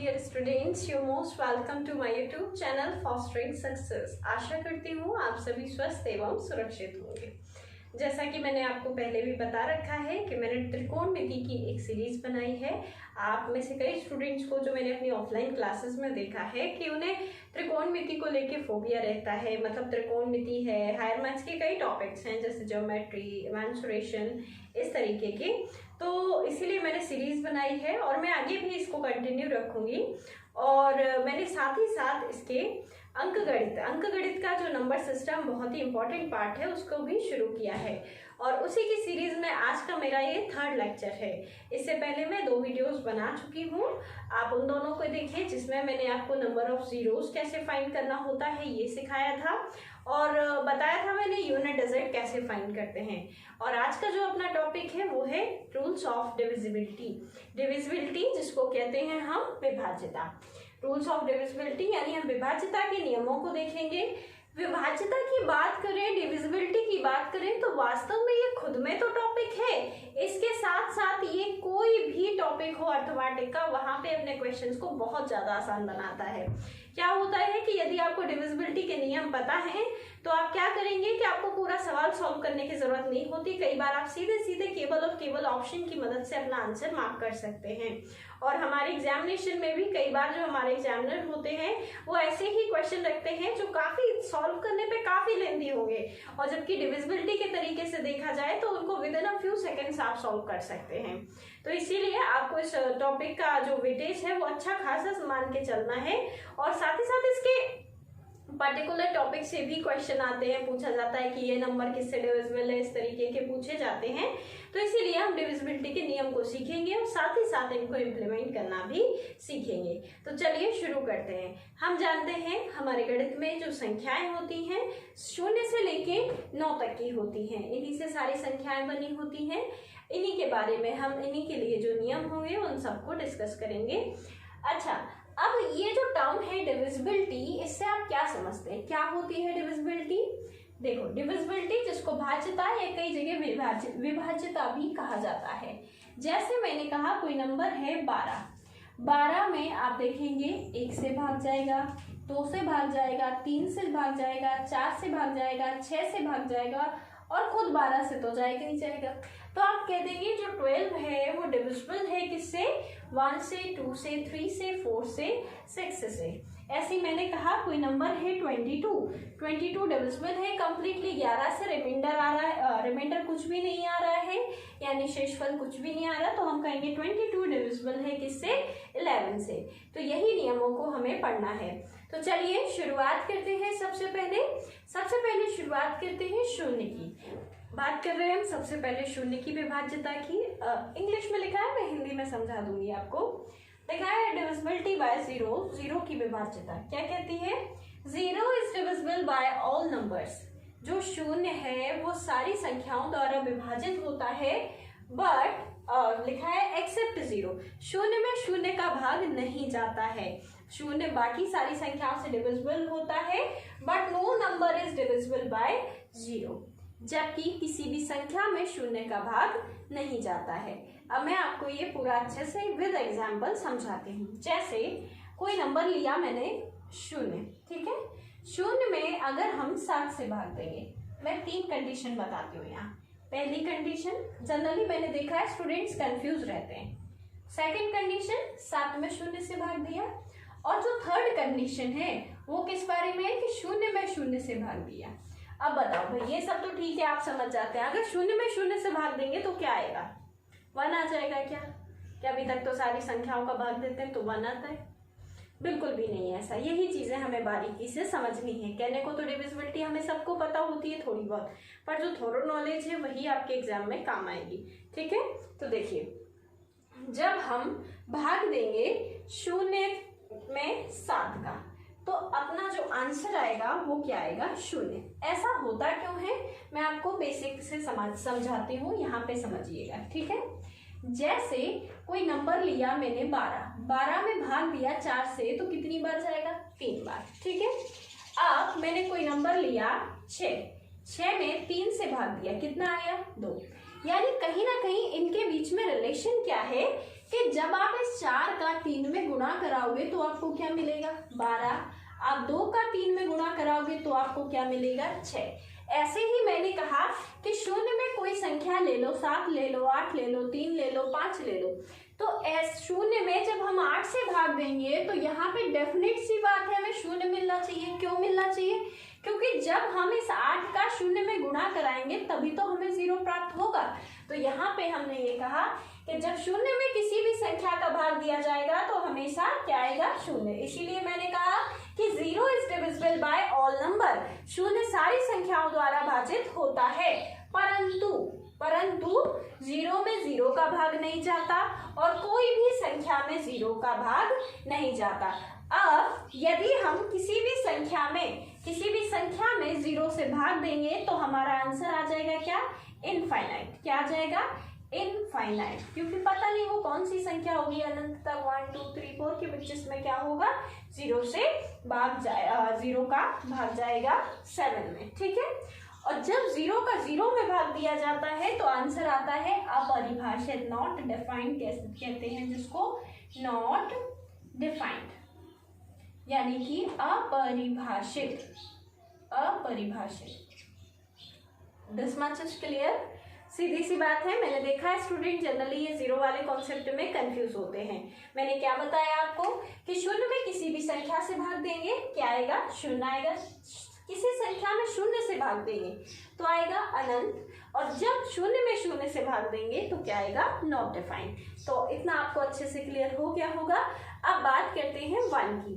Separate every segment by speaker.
Speaker 1: Dear students, you most welcome to my YouTube channel fostering success. आशा करती हूँ आप सभी स्वस्थ एवं सुरक्षित होंगे। जैसा कि मैंने आपको पहले भी बता रखा है कि मैंने त्रिकोणमिति की एक सीरीज बनाई है। आप में से कई स्टूडेंट्स को जो मैंने अपनी ऑफलाइन क्लासेस में देखा है कि उन्हें त्रिकोणमिति को लेके फोबिया रहता है, मतलब त्रिकोणमिति है, हायर मैथ्स के कई टॉपिक्स हैं जैसे ज्योमेट्री, मेंसुरेशन, इस तरीके के। तो इसीलिए मैंने सीरीज बनाई है और मैं आगे भी इसको कंटिन्यू रखूंगी। और मैंने साथ ही साथ इसके अंकगणित का जो नंबर सिस्टम बहुत ही इंपॉर्टेंट पार्ट है उसको भी शुरू किया है और उसी की सीरीज में आज का मेरा ये 3rd लेक्चर है। इससे पहले मैं 2 वीडियोस बना चुकी हूँ, आप उन दोनों को देखिए, जिसमें मैंने आपको नंबर ऑफ जीरोस कैसे फाइंड करना होता है ये सिखाया था और बताया था मैंने यूनिट डिजिट कैसे फाइंड करते हैं। और आज का जो अपना टॉपिक है वो है रूल्स ऑफ डिविजिबिलिटी, जिसको कहते हैं हम विभाज्यता। रूल्स ऑफ डिविजिबिलिटी यानी हम विभाज्यता के नियमों को देखेंगे। विभाज्यता की बात करें, डिविजिबिलिटी की बात करें तो वास्तव में ये खुद में तो टॉपिक है, इसके साथ साथ ये कोई भी टॉपिक हो अर्थमेटिक का वहां पे अपने क्वेश्चंस को बहुत ज्यादा आसान बनाता है। क्या होता है कि यदि आपको डिविजिबिलिटी के नियम पता है तो आप क्या करेंगे कि आपको पूरा सवाल सॉल्व करने की जरूरत नहीं होती। कई बार आप सीधे सीधे केवल और केवल ऑप्शन की मदद से अपना आंसर मार्क कर सकते हैं। और हमारे एग्जामिनेशन में भी कई बार जो हमारे एग्जामिनर होते हैं वो ऐसे ही क्वेश्चन रखते हैं जो काफी सॉल्व करने पे काफी लेंथी होंगे, और जबकि डिविजिबिलिटी के तरीके से देखा जाए तो उनको with in a few seconds आप सॉल्व कर सकते हैं। तो इसीलिए आपको इस टॉपिक का जो वेटेज है वो अच्छा खासा मान के चलना है। और साथ ही साथ इसके पर्टिकुलर टॉपिक से भी क्वेश्चन आते हैं, पूछा जाता है कि ये नंबर किससे डिविजिबल है, इस तरीके के पूछे जाते हैं। तो इसीलिए हम डिविजिबिलिटी के नियम को सीखेंगे और साथ ही साथ इनको इम्प्लीमेंट करना भी सीखेंगे। तो चलिए शुरू करते हैं। हम जानते हैं हमारे गणित में जो संख्याएं होती हैं 0 से लेके 9 तक की होती हैं, इन्हीं से सारी संख्याएं बनी होती हैं। इन्हीं के बारे में हम इन्हीं के लिए जो नियम होंगे उन सबको डिस्कस करेंगे। अच्छा, अब ये जो टर्म है डिविजिबिलिटी, इससे आप क्या समझते हैं, क्या होती है डिविजिबिलिटी? देखो, डिविजिबिलिटी जिसको भाज्यता या कई जगह विभाज्यता भी कहा जाता है। जैसे मैंने कहा कोई नंबर है 12 में आप देखेंगे 1 से भाग जाएगा, 2 से भाग जाएगा, 3 से भाग जाएगा, 4 से भाग जाएगा, 6 से भाग जाएगा और खुद 12 से तो जाएगा ही जाएगा। तो आप कह देंगे जो 12 है वो डिविजिबल है किससे? 1 से, 2 से, 3 से, 4 से, 6 से। ऐसे मैंने कहा कोई नंबर है 22 डिविजिबल है कंप्लीटली। 11 से रिमाइंडर आ रहा है, रिमाइंडर कुछ भी नहीं आ रहा है, यानी शेषफल कुछ भी नहीं आ रहा, तो हम कहेंगे 22 डिविजिबल है किससे? 11 से। तो यही नियमों को हमें पढ़ना है। तो चलिए शुरुआत करते हैं। सबसे पहले शुरुआत करते हैं शून्य की। बात कर रहे हैं हम सबसे पहले शून्य की विभाज्यता की। इंग्लिश में लिखा है, मैं हिंदी में समझा दूंगी आपको। लिखा है डिविजिबिलिटी बाय जीरो की विभाज्यता क्या कहती है? 0 is divisible bye all numbers. जो शून्य है वो सारी संख्याओं द्वारा विभाजित होता है, बट लिखा है एक्सेप्ट 0, शून्य में शून्य का भाग नहीं जाता है। शून्य बाकी सारी संख्याओं से डिविजिबल होता है, but no number is divisible by 0, जबकि किसी भी संख्या में शून्य का भाग नहीं जाता है। अब मैं आपको ये पूरा अच्छे से विद एग्जाम्पल समझाती हूँ। जैसे कोई नंबर लिया मैंने 0, ठीक है। 0 में अगर हम 7 से भाग देंगे, मैं 3 कंडीशन बताती हूँ यहाँ। पहली कंडीशन, जनरली मैंने देखा है स्टूडेंट्स कंफ्यूज रहते हैं। सेकंड कंडीशन, 7 में 0 से भाग दिया। और जो थर्ड कंडीशन है वो किस बारे में है कि 0 में 0 से भाग दिया। अब बताओ भाई, ये सब तो ठीक है, आप समझ जाते हैं। अगर 0 में 0 से भाग देंगे तो क्या आएगा? 1 आ जाएगा। क्या अभी तक तो सारी संख्याओं का भाग देते हैं तो 1 आता है? बिल्कुल भी नहीं है ऐसा। यही चीजें हमें बारीकी से समझनी है। कहने को तो डिविजिबिलिटी हमें सबको पता होती है थोड़ी बहुत, पर जो थोड़ा नॉलेज है वही आपके एग्जाम में काम आएगी, ठीक है। तो देखिए, जब हम भाग देंगे 0 में 7 का, तो अपना जो आंसर आएगा वो क्या आएगा? 0। ऐसा होता क्यों है मैं आपको बेसिक से समझाती हूँ, यहाँ पे समझिएगा, ठीक है। जैसे कोई नंबर लिया मैंने 12 में भाग दिया 4 से, तो कितनी बार जाएगा? 3 बार, ठीक है। अब मैंने कोई नंबर लिया 6 में 3 से भाग दिया, कितना आया? 2। यानी कहीं ना कहीं इनके बीच में रिलेशन क्या है
Speaker 2: कि जब आप इस 4 का 3 में गुणा कराओगे तो आपको क्या मिलेगा 12, आप 2 का 3 में गुणा कराओगे तो आपको क्या मिलेगा 6। ऐसे ही मैंने कहा कि शून्य में कोई संख्या ले लो, 7 ले लो, 8 ले लो, 3 ले लो, 5 ले लो, तो शून्य में जब हम 8 से भाग देंगे तो यहाँ पे डेफिनेट सी बात है हमें शून्य मिलना चाहिए। क्यों मिलना चाहिए? क्योंकि जब हम इस 8 का शून्य में गुणा कराएंगे तभी तो हमें 0 प्राप्त होगा। तो यहाँ पे हमने ये कहा कि जब शून्य में किसी भी संख्या का भाग दिया जाएगा तो हमेशा क्या आएगा शून्य। इसीलिए मैंने कहा कि 0 is divisible bye all number, शून्य सारी संख्याओं द्वारा भाजित होता है, परंतु 0 में 0 का भाग नहीं जाता और कोई भी संख्या में 0 का भाग नहीं जाता। अब यदि हम किसी भी संख्या में 0 से भाग देंगे तो हमारा आंसर आ जाएगा क्या इनफाइनाइट। क्या आ जाएगा इनफाइनाइट, क्योंकि पता नहीं वो कौन सी संख्या होगी अनंत तक 1 2 3 4 के जिसमें क्या होगा 0 से भाग जाए 0 का भाग जाएगा 7 में। ठीक है, और जब 0 का 0 में भाग दिया जाता है तो आंसर आता है अपरिभाषित, नॉट डिफाइंड कहते हैं जिसको, नॉट डिफाइंड यानी कि अपरिभाषित। This much is clear. सीधी सी बात है, मैंने देखा है स्टूडेंट जनरली ये 0 वाले कॉन्सेप्ट में कंफ्यूज होते हैं। मैंने क्या बताया आपको कि शून्य में किसी भी संख्या से भाग देंगे क्या आएगा शून्य आएगा, किसी संख्या में शून्य से भाग देंगे तो आएगा अनंत, और जब शून्य में शून्य से भाग देंगे तो क्या आएगा नॉट डिफाइंड। तो इतना आपको अच्छे से क्लियर हो गया होगा। अब बात करते हैं 1 की।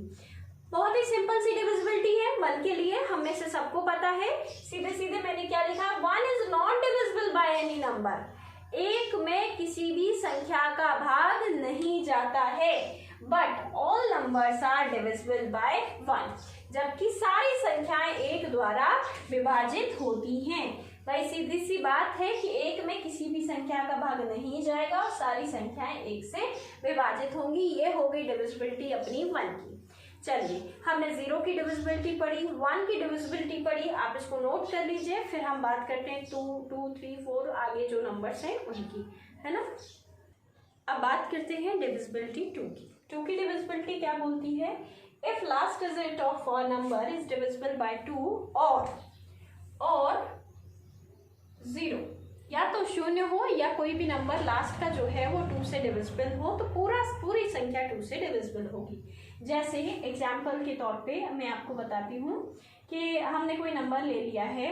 Speaker 2: बहुत ही सिंपल सी डिविजिबिलिटी है 1 के लिए, हम में से सबको पता है। सीधे सीधे मैंने क्या लिखा, 1 is not divisible by any number, 1 में किसी भी संख्या का भाग नहीं जाता है, but all numbers are divisible by 1, जबकि सारी संख्याएं 1 द्वारा विभाजित होती हैं। भाई सीधी सी बात है कि 1 में किसी भी संख्या का भाग नहीं जाएगा और सारी संख्याएं 1 से विभाजित होंगी। ये हो गई डिविजिबिलिटी अपनी 1 की। चलिए, हमने 0 की डिविजिबिलिटी पढ़ी, 1 की डिविजिबिलिटी पढ़ी, आप इसको नोट कर लीजिए। फिर हम बात करते हैं 2 2 3 4 आगे जो नंबर्स हैं उनकी, है ना। अब बात करते हैं डिविजिबिलिटी 2 की। 2 की डिविजिबिलिटी क्या बोलती है, if last digit of a number is divisible bye 2 और 0, या तो शून्य हो या कोई भी नंबर लास्ट का जो है वो 2 से डिविजिबल हो, तो पूरी संख्या 2 से डिविजिबल होगी। जैसे एग्जाम्पल के तौर पे मैं आपको बताती हूँ कि हमने कोई नंबर ले लिया है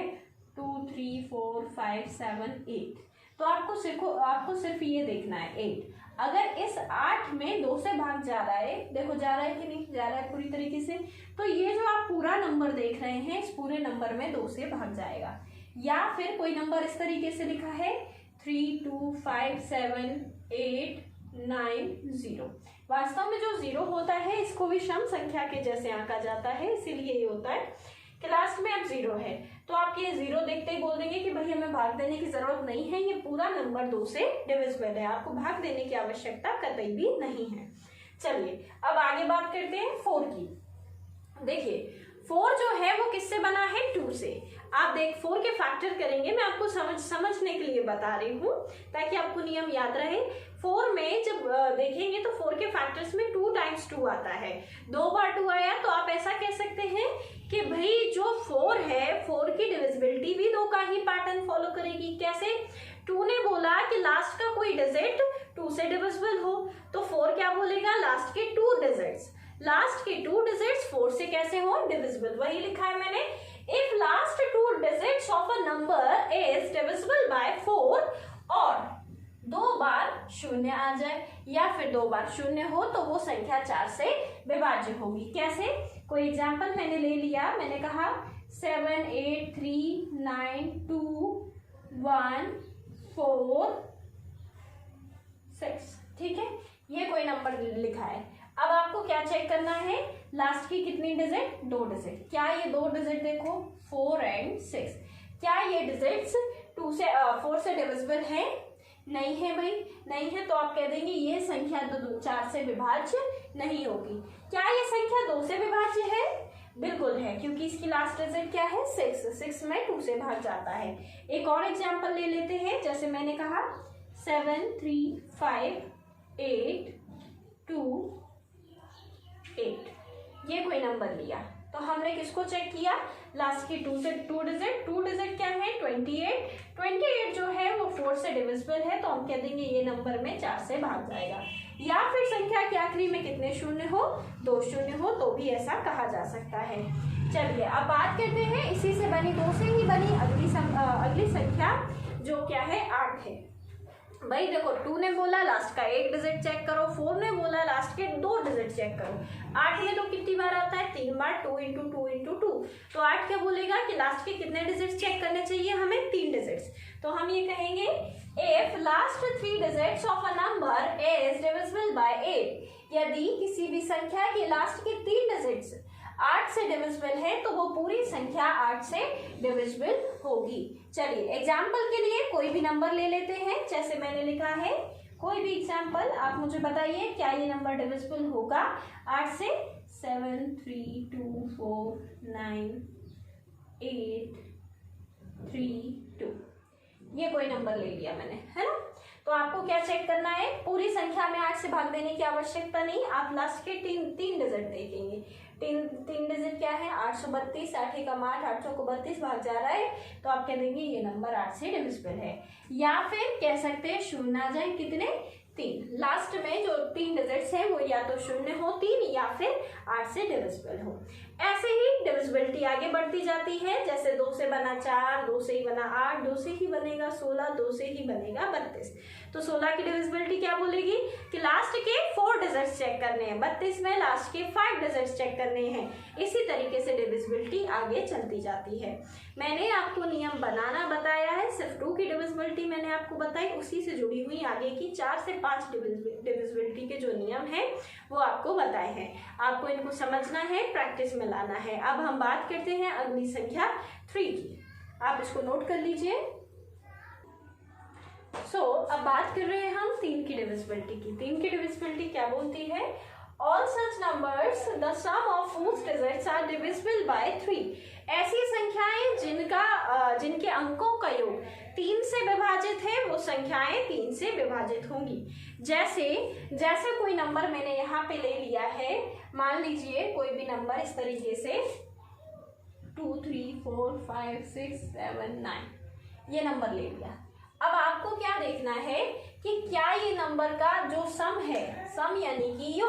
Speaker 2: 2 3 4 5 7 8, तो आपको सिर्फ ये देखना है 8। अगर इस 8 में 2 से भाग जा रहा है, देखो जा रहा है कि नहीं जा रहा है पूरी तरीके से, तो ये जो आप पूरा नंबर देख रहे हैं इस पूरे नंबर में 2 से भाग जाएगा। या फिर कोई नंबर इस तरीके से लिखा है 3 2 5 7 8 9 0, वास्तव में जो 0 होता है इसको भी सम संख्या के जैसे आंका जाता है, इसीलिए ये होता है कि लास्ट में अब 0 है तो आप ये 0 देखते ही बोल देंगे कि भाई हमें भाग देने की जरूरत नहीं है, ये पूरा नंबर 2 से डिविजिबल है, आपको भाग देने की आवश्यकता कतई भी नहीं है। चलिए अब आगे बात करते हैं 4 की। देखिए 4 जो है वो किससे बना है 2 से। आप 4 के फैक्टर करेंगे, मैं आपको समझने के लिए बता रही हूँ ताकि आपको नियम याद रहे। 4 में जब देखेंगे तो 4 के फैक्टर्स में 2 टाइम्स 2 आता है, 2 बार 2 आया तो आप ऐसा कह सकते हैं कि भाई जो 4 है 4 की डिविजिबिलिटी भी 2 का ही पैटर्न फॉलो करेगी। कैसे? 2 ने बोला कि लास्ट का कोई डिजिट 2 से डिविजिबल हो, तो 4 क्या बोलेगा लास्ट के 2 डिजिट्स, लास्ट के 2 डिजिट्स 4 से कैसे हो डिविजिबल। वही लिखा है मैंने, if last 2 digits of a number is divisible bye 4 और 2 बार 0 आ जाए या फिर 2 बार 0 हो तो वो संख्या 4 से विभाज्य होगी। कैसे? कोई एग्जाम्पल मैंने ले लिया, मैंने कहा 7 8 3 9 2 1 4 6, ठीक है, ये कोई नंबर लिखा है। अब आपको क्या चेक करना है, लास्ट की कितनी डिजिट 2 डिजिट, क्या ये 2 डिजिट देखो 4 और 6, क्या ये डिजिट्स 4 से डिविजिबल है? नहीं है भाई, नहीं है, तो आप कह देंगे ये संख्या 4 से विभाज्य नहीं होगी। क्या ये संख्या 2 से विभाज्य है? बिल्कुल है, क्योंकि इसकी लास्ट डिजिट क्या है 6 में 2 से भाग जाता है। एक और एग्जांपल ले लेते हैं, जैसे मैंने कहा 7 3 5 8 2 8, ये कोई नंबर लिया तो हमने किसको चेक किया, लास्ट की 2 से 2 डिजिट, 2 डिजिट क्या है 28, 28 जो है वो 4 से डिविजिबल है, तो हम कह देंगे ये नंबर में 4 से भाग जाएगा। या फिर संख्या के आखिरी में कितने शून्य हो, 2 शून्य हो, तो भी ऐसा कहा जा सकता है। चलिए अब बात करते हैं इसी से बनी, 2 से ही बनी अगली संख्या जो क्या है 8 है। भाई देखो 2 ने बोला लास्ट का 1 डिजिट चेक करो, 4 ने बोला लास्ट के 2 डिजिट चेक करो। 8 में तो कितनी बार आता है, 3 बार, 2 इंटू 2 इंटू 2, तो 8 क्या बोलेगा कि लास्ट के कितने डिजिट्स चेक करने चाहिए हमें, 3 डिजिट्स। तो हम ये कहेंगे if last 3 digits of a number is divisible bye 8, यदि किसी भी संख्या के लास्ट के 3 डिजिट्स 8 से डिविजिबल है तो वो पूरी संख्या 8 से डिविजिबल होगी। चलिए एग्जाम्पल के लिए कोई भी नंबर ले लेते हैं, जैसे मैंने लिखा है कोई भी एग्जाम्पल, आप मुझे बताइए क्या ये नंबर डिविजिबल होगा 8 से। 7 3 2 4 9 8 3 2, ये कोई नंबर ले लिया मैंने, है ना। तो आपको क्या चेक करना है, पूरी संख्या में 8 से भाग देने की आवश्यकता नहीं, आप लास्ट के 3 डिजिट देखेंगे। 3 डिजिट क्या है 832, 8 एकम 8, 800 को 32 भाग जा रहा है, तो आप कह देंगे ये नंबर 8 से डिविजिबल है। या फिर कह सकते हैं शून्य आ जाए, कितने 3, लास्ट में जो 3 डिजिट्स है वो या तो शून्य हो 3 या फिर 8 से डिविजिबल हो। ऐसे ही डिविजिबिलिटी आगे बढ़ती जाती है, जैसे 2 से बना 4, 2 से ही बना 8, 2 से ही बनेगा 16, 2 से ही बनेगा 32। तो 16 की डिविजिबिलिटी क्या बोलेगी कि लास्ट के 4 डिजिट्स चेक करने हैं, 32 में लास्ट के 5 डिजिट्स चेक करने हैं। इसी तरीके से डिविजिबिलिटी आगे चलती जाती है। मैंने आपको नियम बनाना बताया है, सिर्फ 2 की डिविजिबिलिटी मैंने आपको बताई, उसी से जुड़ी हुई आगे की 4 से 5 डिविजिबिलिटी के जो नियम है वो आपको बताए हैं। आपको इनको समझना है, प्रैक्टिस में लाना है। अब हम बात करते हैं अगली संख्या 3 की, आप इसको नोट कर लीजिए। अब बात कर रहे हैं हम 3 की डिविजिबिलिटी की। 3 की डिविजिबिलिटी क्या बोलती है, all such numbers the sum of whose digits are divisible by 3, ऐसी संख्याएं जिनके अंकों का योग 3 से विभाजित है वो संख्याएं 3 से विभाजित होंगी। जैसे कोई नंबर मैंने यहाँ पे ले लिया है, मान लीजिए कोई भी नंबर इस तरीके से 2 3 4 5 6 7 9, ये नंबर ले लिया। अब आपको क्या देखना है कि क्या ये नंबर का जो सम है, सम यानी कि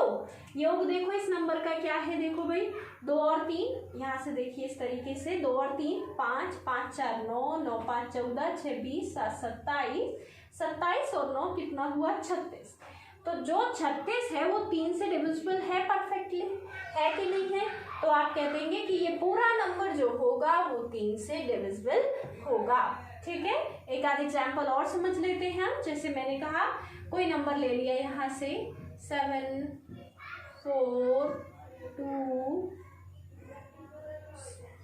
Speaker 2: योग देखो इस नंबर का क्या है, देखो भाई 2 और 3, यहाँ से देखिए इस तरीके से 2 और 3 5, 5 4 9, 9 5 14, 6 20, 7 27, 27 और 9 कितना हुआ 36। तो जो 36 है वो 3 से डिविजिबल है परफेक्टली, है कि नहीं है। तो आप कह देंगे कि ये पूरा नंबर जो होगा वो 3 से डिविजिबल होगा। ठीक है, एक आध एग्जाम्पल और समझ लेते हैं हम। जैसे मैंने कहा कोई नंबर ले लिया यहाँ से 7 4 2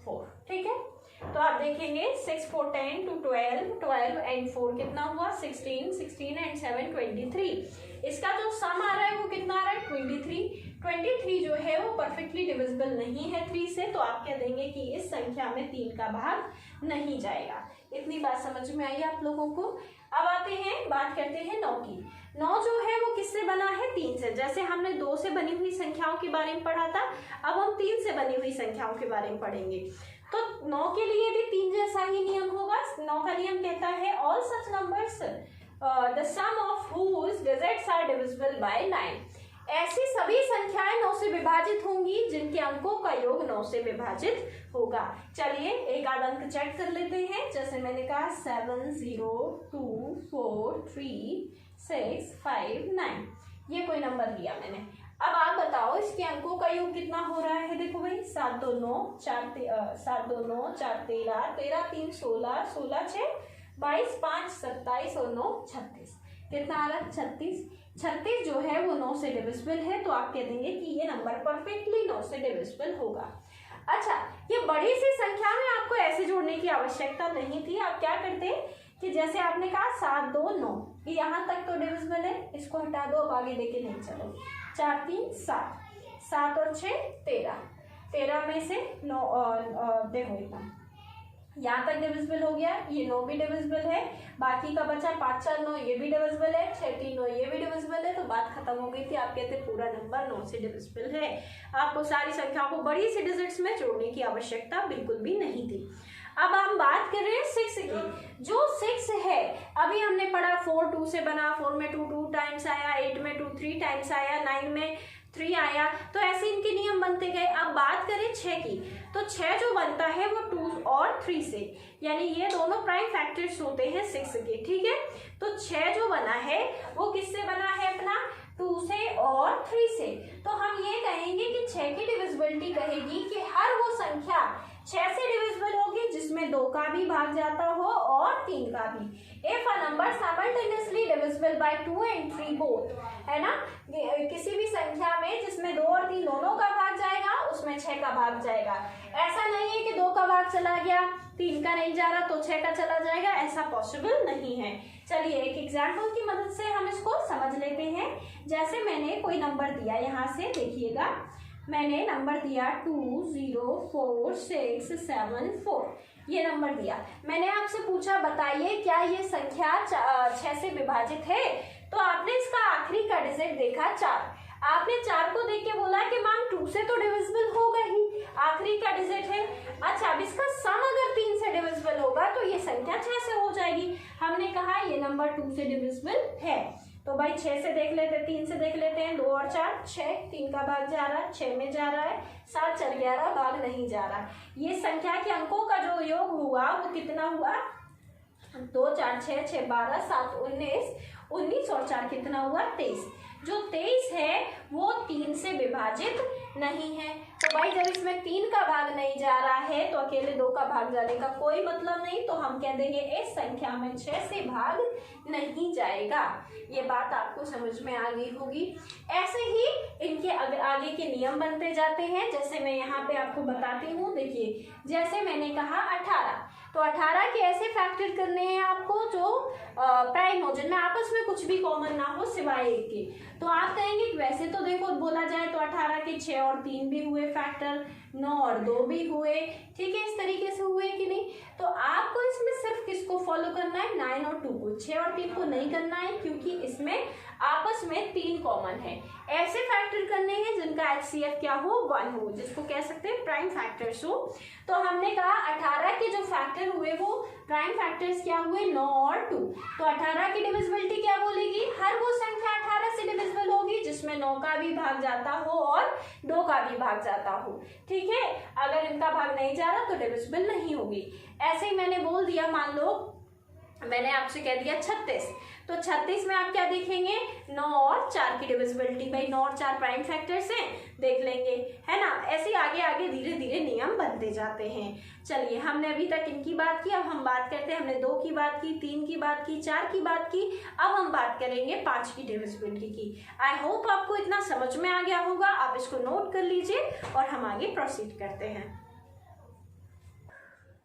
Speaker 2: 4, ठीक है। तो आप देखेंगे 6 4 10 2 12, 12 एंड 4 कितना हुआ 16, 16 एंड 7 23। इसका जो सम आ रहा है वो कितना आ रहा है 23। 23 जो है वो परफेक्टली डिविजिबल नहीं है 3 से, तो आप कह देंगे कि इस संख्या में 3 का भाग नहीं जाएगा। इतनी बात समझ में आई आप लोगों को। अब आते हैं, बात करते हैं 9 की। 9 जो है वो किससे बना है 3 से। जैसे हमने 2 से बनी हुई संख्याओं के बारे में पढ़ा था, अब हम 3 से बनी हुई संख्याओं के बारे में पढ़ेंगे। तो 9 के लिए भी 3 जैसा ही नियम होगा। 9 का नियम कहता है all such numbers the sum of whose digits are divisible by 9, ऐसी सभी संख्याएं 9 से विभाजित होंगी जिनके अंकों का योग 9 से विभाजित होगा। चलिए एक आध अंक चेक कर लेते हैं। जैसे मैंने कहा 7 0 2 4 3 6 5 9, ये कोई नंबर लिया मैंने। अब आप बताओ इसके अंकों का योग कितना हो रहा है। देखो भाई 7 2 9 4 13, 13 3 16, 16 6 22, 5 27 और 9 36, कितना आ रहा है 36। 36 जो है वो 9 से डिविजिबल है, तो आप कह देंगे कि ये नंबर परफेक्टली 9 से डिविजिबल होगा। अच्छा, ये बड़ी सी संख्या में आपको ऐसे जोड़ने की आवश्यकता नहीं थी। आप क्या करते कि जैसे आपने कहा 7 2 9, ये यहाँ तक तो डिविजिबल है, इसको हटा दो, अब आगे लेके नहीं चलो। 4 3 7, 7 और 6 13, 13 में से 9 देखो इतना यहाँ तक डिविजिबल हो गया, ये 9 भी डिविजिबल है, बाकी का बचा 5 4 9, ये भी डिविजिबल है, 6 3 9, ये भी डिविजिबल है। तो बात खत्म हो गई थी। आप कहते पूरा नंबर 9 से डिविजिबल है। आपको सारी संख्याओं को बड़ी सी डिजिट्स में जोड़ने की आवश्यकता बिल्कुल भी नहीं थी। अब हम बात कर रहे हैं 6 की। जो 6 है, अभी हमने पढ़ा 4 2 से बना, 4 में 2 2 टाइम्स आया, 8 में 2 3 टाइम्स आया, 9 में 3 आया, तो ऐसे इनके नियम बनते गए। अब बात करें 6 की, तो 6 जो बनता है वो 2 और 3 से, यानी ये दोनों प्राइम फैक्टर्स होते हैं 6 के, ठीक है। तो 6 जो बना है वो किससे बना है अपना, 2 से और 3 से। तो हम ये कहेंगे कि 6 की डिविजिबिलिटी कहेगी कि हर वो संख्या 6 से डिविजिबल होगी जिसमें 2 का भी भाग जाता हो और 3 का भी। If a number simultaneously divisible by 2 and 3 both, है ना, किसी भी संख्या में जिसमें 2 और 3 दोनों का भाग जाएगा उसमें 6 का भाग जाएगा। ऐसा नहीं है कि 2 का भाग चला गया, 3 का नहीं जा रहा तो 6 का चला जाएगा, ऐसा पॉसिबल नहीं है। चलिए एक एग्जाम्पल की मदद से हम इसको समझ लेते हैं। जैसे मैंने कोई नंबर दिया, यहाँ से देखिएगा, मैंने नंबर दिया 2 0 4 6 7 4, ये नंबर दिया। मैंने आपसे पूछा बताइए क्या ये संख्या 6 से विभाजित है, तो आपने इसका आखिरी का डिजिट देखा 4। आपने 4 को देख के बोला कि मैम 2 से तो डिविजिबल होगा ही, आखिरी का डिजिट है। अच्छा, अब इसका सम अगर 3 से डिविजिबल होगा तो ये संख्या 6 से हो जाएगी। हमने कहा ये नंबर 2 से डिविजिबल है, तो भाई 6 से देख लेते, 3 से देख लेते हैं। 2 और 4 6, 3 का भाग जा रहा है, 6 में जा रहा है, 7 4 11 भाग नहीं जा रहा। ये संख्या के अंकों का जो योग हुआ वो कितना हुआ, 2 4 6 6 12 7 19, 19 और 4 कितना हुआ 23। जो 23 है वो 3 से विभाजित नहीं है। तो भाई जब इसमें 3 का भाग नहीं जा रहा है तो अकेले 2 का भाग जाने का कोई मतलब नहीं, तो हम कह देंगे इस संख्या में 6 से भाग नहीं जाएगा। ये बात आपको समझ में आ गई होगी। ऐसे ही इनके आगे के नियम बनते जाते हैं। जैसे मैं यहाँ पे आपको बताती हूँ, देखिए जैसे मैंने कहा 18, तो 18 के ऐसे फैक्टर करने हैं आपको जो प्राइम हो, जिनमें आपस में कुछ भी कॉमन ना हो सिवाय 1 के। तो आप कहेंगे कि वैसे तो देखो बोला जाए तो 18 के 6 और 3 भी हुए फैक्टर, 9 और 2 भी हुए, ठीक है, इस तरीके से हुए कि नहीं। तो आपको इसमें सिर्फ किसको फॉलो करना है, 9 और 2 को, 6 और 3 को नहीं करना है, क्योंकि इसमें आपस में 3 कॉमन है। ऐसे फैक्टर करने हैं जिनका HCF क्या हो, 1 हो, जिसको कह सकते हैं प्राइम फैक्टर्स हो। तो हमने कहा 18 के जो फैक्टर हुए वो प्राइम फैक्टर्स क्या हुए, 9 और 2। तो 18 की डिविजिबिलिटी क्या बोलेगी, हर वो संख्या 18 से डिविजिबल होगी जिसमें 9 का भी भाग जाता हो और 2 का भी भाग जाता हो, ठीक है। अगर इनका भाग नहीं जा रहा तो डिविजिबल नहीं होगी। ऐसे ही मैंने बोल दिया, मान लो मैंने आपसे कह दिया 36, तो 36 में आप क्या देखेंगे, 9 और 4 की डिविजिबिलिटी। भाई 9 और 4 प्राइम फैक्टर्स हैं, देख लेंगे, है ना। ऐसे आगे आगे धीरे धीरे नियम बनते जाते हैं। चलिए हमने अभी तक इनकी बात की, अब हम बात करते हैं, हमने 2 की बात की, 3 की बात की, 4 की बात की, अब हम बात करेंगे 5 की डिविजिबिलिटी की। आई होप आपको इतना समझ में आ गया होगा। आप इसको नोट कर लीजिए और हम आगे प्रोसीड करते हैं।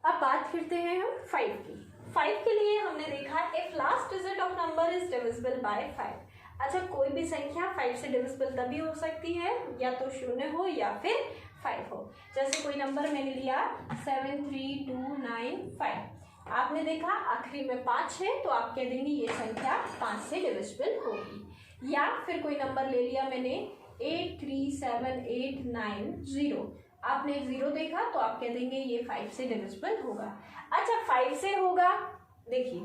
Speaker 2: अब बात करते हैं हम 5 की। 5 के लिए हमने देखा if last digit of number is divisible bye 5। अच्छा, कोई भी संख्या 5 से डिविजिबल तभी हो सकती है या तो 0 हो या फिर 5 हो। जैसे कोई नंबर मैंने लिया 7 3 2 9 5, आपने देखा आखिरी में 5 है, तो आप कह देंगे ये संख्या 5 से डिविजिबल होगी। या फिर कोई नंबर ले लिया मैंने 8 3 7 8 9 0, आपने 0 देखा तो आप कह देंगे ये 5 से डिविजिबल होगा। अच्छा, 5 से होगा, देखिए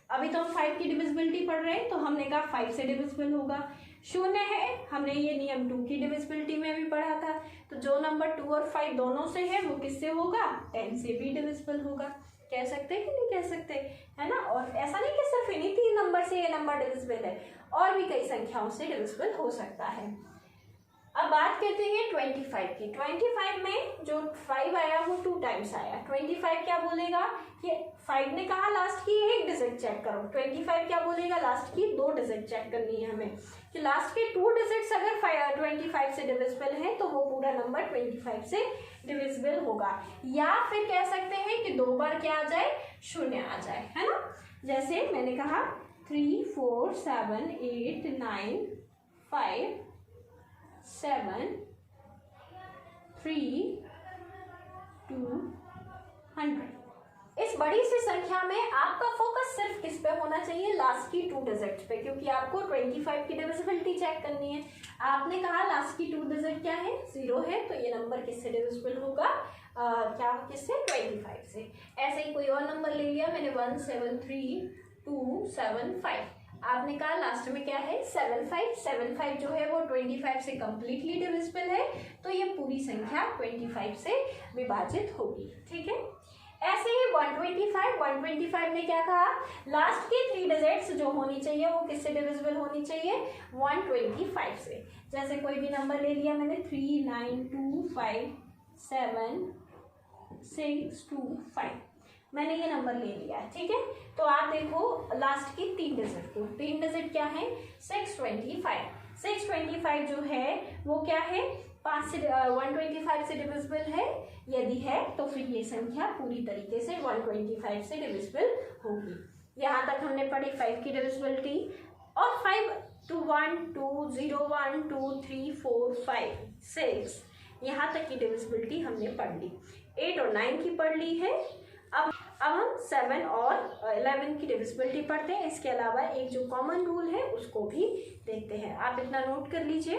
Speaker 2: अभी तो हम 5 की डिविजिबिलिटी पढ़ रहे हैं, तो हमने कहा 5 से डिविजिबल होगा। 0 है, हमने ये नियम 2 की डिविजिबिलिटी में भी पढ़ा था, तो जो नंबर 2 और 5 दोनों से है वो किससे होगा, 10 से भी डिविजिबल होगा। कह सकते हैं कि नहीं कह सकते, है ना। और ऐसा नहीं कि सिर्फ इन्हीं 3 नंबर से ये नंबर डिविजिबल है, और भी कई संख्याओं से डिविजिबल हो सकता है। अब बात करते हैं 25 की। 25 में जो 5 आया वो 2 टाइम्स आया। 25 क्या बोलेगा कि 5 ने कहा लास्ट की 1 डिजिट चेक करो, 25 क्या बोलेगा, लास्ट की 2 डिजिट चेक करनी है हमें, कि लास्ट के 2 डिजिट्स अगर 25 से डिविजिबल है तो वो पूरा नंबर 25 से डिविजिबल होगा। या फिर कह सकते हैं कि 2 बार क्या आ जाए, 0 आ जाए, है ना। जैसे मैंने कहा 3 4 7 8 9 5 7 3 2 100, इस बड़ी सी संख्या में आपका फोकस सिर्फ किस पे होना चाहिए, लास्ट की 2 डिजिट्स पे, क्योंकि आपको 25 की डिविजिबिलिटी चेक करनी है। आपने कहा लास्ट की 2 डिजिट क्या है, 0 है, तो ये नंबर किससे डिविजिबल होगा, क्या किससे, 25 से। ऐसे ही कोई और नंबर ले लिया मैंने 173275, आपने कहा लास्ट में क्या है 75 जो है वो 25 से कंप्लीटली डिविजिबल है, तो ये पूरी संख्या 25 से विभाजित होगी। ठीक है, ऐसे ही 125 ने क्या कहा, लास्ट की 3 डिजिट्स जो होनी चाहिए वो किससे डिविजिबल होनी चाहिए, 125 से। जैसे कोई भी नंबर ले लिया मैंने 39257 मैंने ये नंबर ले लिया है। ठीक है, तो आप देखो लास्ट की 3 डिजिट को, 3 डिजिट क्या है 625 जो है वो क्या है 125 से डिविजिबल है, यदि है तो फिर ये संख्या पूरी तरीके से 125 से डिविजिबल होगी। यहाँ तक हमने पढ़ी 5 की डिविजिबिलिटी, और 5 to 1 2 0 1 2 3 4 5 6 यहाँ तक की डिविजिबिलिटी हमने पढ़ ली, 8 और 9 की पढ़ ली है। अब हम 7 और 11 की डिविजिबिलिटी पढ़ते हैं। इसके अलावा एक जो कॉमन रूल है उसको भी देखते हैं, आप इतना नोट कर लीजिए।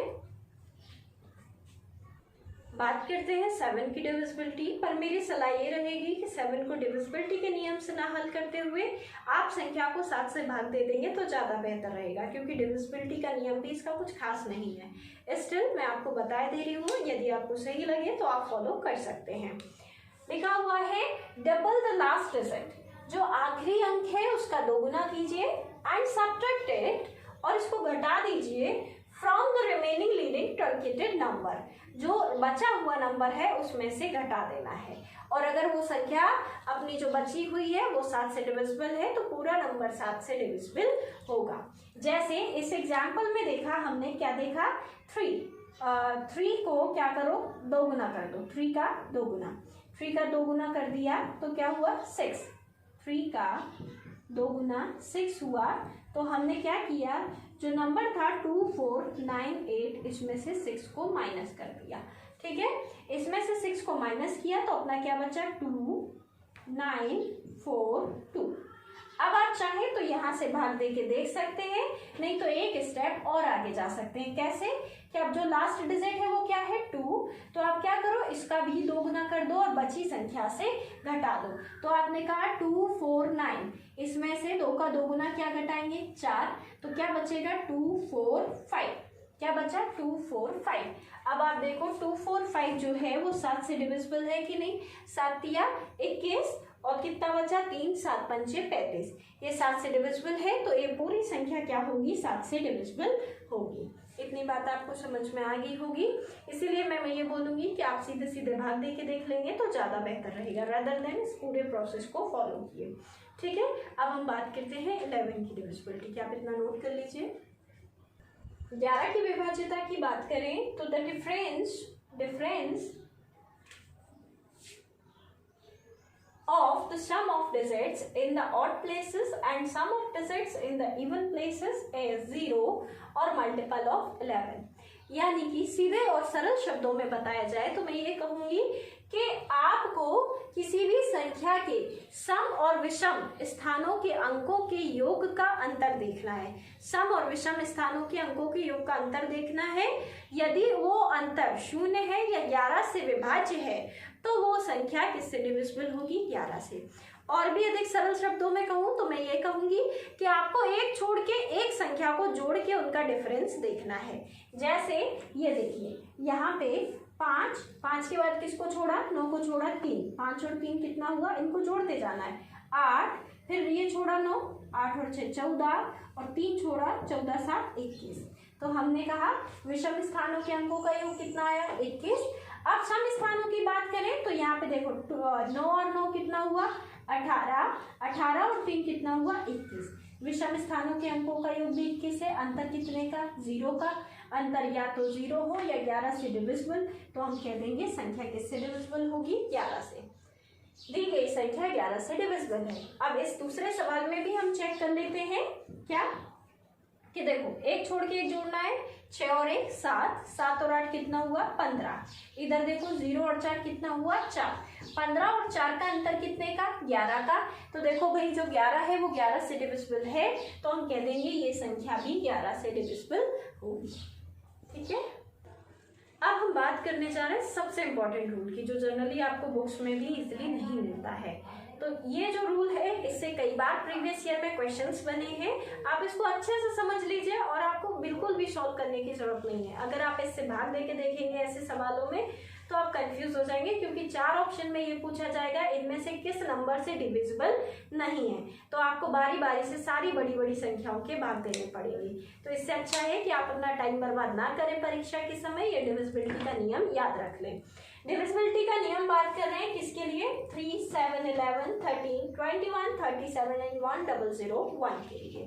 Speaker 2: बात करते हैं 7 की डिविजिबिलिटी पर। मेरी सलाह ये रहेगी कि 7 को डिविजिबिलिटी के नियम से ना हल करते हुए आप संख्या को 7 से भाग दे देंगे तो ज़्यादा बेहतर रहेगा, क्योंकि डिविजिबिलिटी का नियम भी इसका कुछ खास नहीं है। स्टिल मैं आपको बता दे रही हूँ, यदि आपको सही लगे तो आप फॉलो कर सकते हैं। लिखा हुआ है डबल द लास्ट डिजिट, जो आखिरी अंक है उसका दोगुना कीजिए एंड सब्ट्रैक्ट इट, और इसको घटा दीजिए from the remaining leading truncated number, जो बचा हुआ नंबर है उसमें से घटा देना है। और अगर वो संख्या अपनी जो बची हुई है वो 7 से डिविजिबल है तो पूरा नंबर 7 से डिविजिबल होगा। जैसे इस एग्जाम्पल में देखा हमने, क्या देखा 3 को क्या करो दोगुना कर दो, 3 का दोगुना कर दिया तो क्या हुआ 6, 3 का दोगुना 6 हुआ। तो हमने क्या किया, जो नंबर था 2498 इसमें से 6 को माइनस कर दिया। ठीक है, इसमें से 6 को माइनस किया तो अपना क्या बचा 2942। अब आप चाहें तो यहाँ से भाग दे के देख सकते हैं, नहीं तो एक स्टेप और आगे जा सकते हैं। कैसे कि अब जो लास्ट डिजिट है वो क्या है 2, तो आप क्या करो इसका भी दोगुना कर दो और बची संख्या से घटा दो। तो आपने कहा 249, इसमें से 2 का दोगुना क्या घटाएंगे 4, तो क्या बचेगा 245, क्या बचा 245। अब आप देखो 245 जो है वो 7 से डिविजिबल है कि नहीं, 7 तिया 21 और कितना बचा 3 7 पंचे 35, ये 7 से डिविजिबल है तो ये पूरी संख्या क्या होगी 7 से डिविजिबल होगी। इतनी बात आपको समझ में आ गई होगी, इसीलिए मैं ये बोलूंगी कि आप सीधे सीधे भाग दे के देख लेंगे तो ज़्यादा बेहतर रहेगा, रादर देन इस पूरे प्रोसेस को फॉलो किए। ठीक है, अब हम बात करते हैं 11 की डिविजिबिलिटी की, आप इतना नोट कर लीजिए। 11 की विभाज्यता की बात करें तो the difference of the sum of digits in the odd places and sum of digits in the even places is 0 और multiple of 11। यानी कि सीधे और सरल शब्दों में बताया जाए तो मैं ये कहूंगी कि आपको किसी भी संख्या के सम और विषम स्थानों के अंकों के योग का अंतर देखना है। सम और विषम स्थानों के अंकों के योग का अंतर देखना है। यदि वो अंतर 0 है या 11 से विभाज्य है तो वो संख्या किससे डिविजिबल होगी 11 से। और भी अधिक सरल शब्दों में कहूँ तो मैं ये कहूँगी कि आपको एक छोड़ के एक संख्या को जोड़ के उनका डिफरेंस देखना है। जैसे ये देखिए यहाँ पे 5 के बाद किसको छोड़ा 9 को छोड़ा 3, 5 और 3 कितना हुआ, इनको जोड़ते जाना है 8, फिर ये छोड़ा 9, 8 और 6 14 और 3 छोड़ा 14 7 21। तो हमने कहा विषम स्थानों के अंकों का योग कितना आया 21। अब सम स्थानों की बात करें तो यहाँ पे देखो 9 और 9 कितना हुआ 18 और 3 कितना हुआ 21। विषम स्थानों के अंकों का योग भी 21 है, अंतर कितने का 0 का, अंतर या तो 0 हो या 11 से डिविजिबल, तो हम कह देंगे संख्या किससे डिविजिबल होगी 11 से। दी गई संख्या 11 से डिविजिबल है। अब इस दूसरे सवाल में भी हम चेक कर लेते हैं क्या कि देखो एक छोड़ के एक जोड़ना है, 6 और 1 7, 7 और 8 कितना हुआ 15। इधर देखो 0 और 4 कितना हुआ 4, 15 और 4 का अंतर कितने का 11 का। तो देखो भाई जो 11 है वो 11 से डिविजिबल है, तो हम कह देंगे ये संख्या भी 11 से डिविजिबल होगी। ठीक है, अब हम बात करने जा रहे हैं सबसे इंपॉर्टेंट रूल की, जो जनरली आपको बुक्स में भी इजीली नहीं मिलता है। तो ये जो रूल है इससे कई बार प्रीवियस ईयर में क्वेश्चंस बने हैं, आप इसको अच्छे से समझ लीजिए और आपको बिल्कुल भी सॉल्व करने की जरूरत नहीं है। अगर आप इससे भाग देके देखेंगे ऐसे सवालों में तो आप कंफ्यूज हो जाएंगे, क्योंकि 4 ऑप्शन में ये पूछा जाएगा इनमें से किस नंबर से डिविजिबल नहीं है, तो आपको बारी बारी से सारी बड़ी बड़ी संख्याओं के भाग देने पड़ेंगे। तो इससे अच्छा है कि आप अपना टाइम बर्बाद ना करें परीक्षा के समय, ये डिविजिबिलिटी का नियम याद रख लें। डिविजिबिलिटी का नियम बात कर रहे हैं किसके लिए, 3, 7, 11, 13, 21, 37 एंड 1001 के लिए।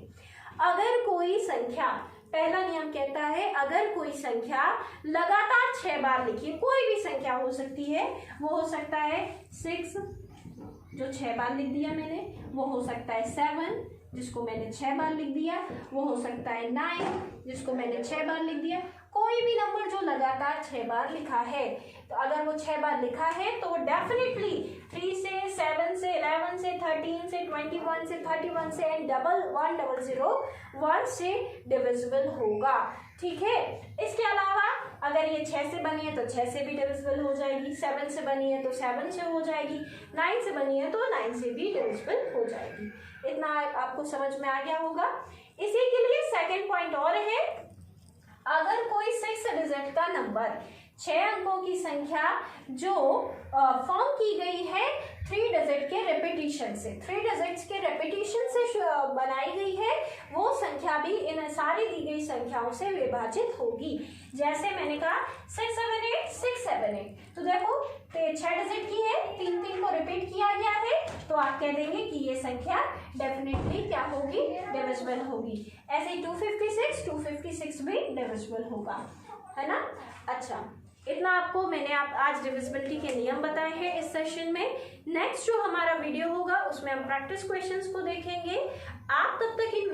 Speaker 2: अगर कोई संख्या, पहला नियम कहता है अगर कोई संख्या लगातार 6 बार लिखी, कोई भी संख्या हो सकती है, वो हो सकता है 6 जो 6 बार लिख दिया मैंने, वो हो सकता है 7 जिसको मैंने 6 बार लिख दिया, वो हो सकता है 9 जिसको मैंने 6 बार लिख दिया। कोई भी नंबर जो लगातार 6 बार लिखा है, तो अगर वो 6 बार लिखा है तो वो डेफिनेटली 3 से 7 से 11 से 13 से 21 से 31 से एंड 1001 से डिविजिबल होगा। ठीक है, इसके अलावा अगर ये 6 से बनी है तो 6 से भी डिविजिबल हो जाएगी, 7 से बनी है तो 7 से हो जाएगी, 9 से बनी है तो 9 से भी डिविजिबल हो जाएगी। इतना आपको समझ में आ गया होगा। इसी के लिए सेकंड पॉइंट और है, अगर कोई 6 डिजिट का नंबर, 6 अंकों की संख्या जो फॉर्म की गई है 3 डिजिट के रेपिटेशन से, 3 डिजिट्स के रेपिटेशन से बनाई गई है, वो संख्या भी इन सारी दी गई संख्याओं से विभाजित होगी। जैसे मैंने कहा 678 678, तो देखो 6 डिजिट की है, 3 को रिपीट किया गया है, तो आप कह देंगे कि ये संख्या डेफिनेटली क्या होगी, डिविजिबल होगी। ऐसे ही 256 भी डिविजिबल होगा, है ना। अच्छा, इतना आपको मैंने आज डिविजिबिलिटी के नियम बताए हैं इस सेशन में। नेक्स्ट जो हमारा वीडियो होगा उसमें हम प्रैक्टिस क्वेश्चंस को देखेंगे। आप तब तक इन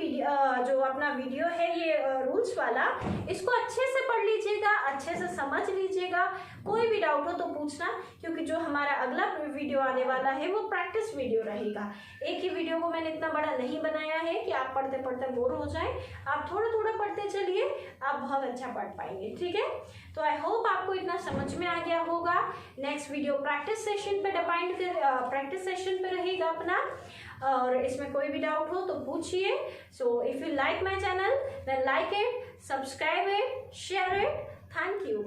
Speaker 2: जो अपना वीडियो है ये रूल्स वाला, इसको अच्छे से पढ़ लीजिएगा, अच्छे से समझ लीजिएगा। कोई भी डाउट हो तो पूछना, क्योंकि जो हमारा अगला वीडियो आने वाला है वो प्रैक्टिस वीडियो रहेगा। एक ही वीडियो को मैंने इतना बड़ा नहीं बनाया है कि आप पढ़ते पढ़ते बोर हो जाएं। आप थोड़ा थोड़ा पढ़ते चलिए, आप बहुत अच्छा पढ़ पाएंगे। ठीक है, तो आई होप आपको इतना समझ में आ गया होगा। नेक्स्ट वीडियो प्रैक्टिस सेशन पे रहेगा अपना, और इसमें कोई भी डाउट हो तो पूछिए। So if you like my channel then like it, subscribe it, share it. Thank you.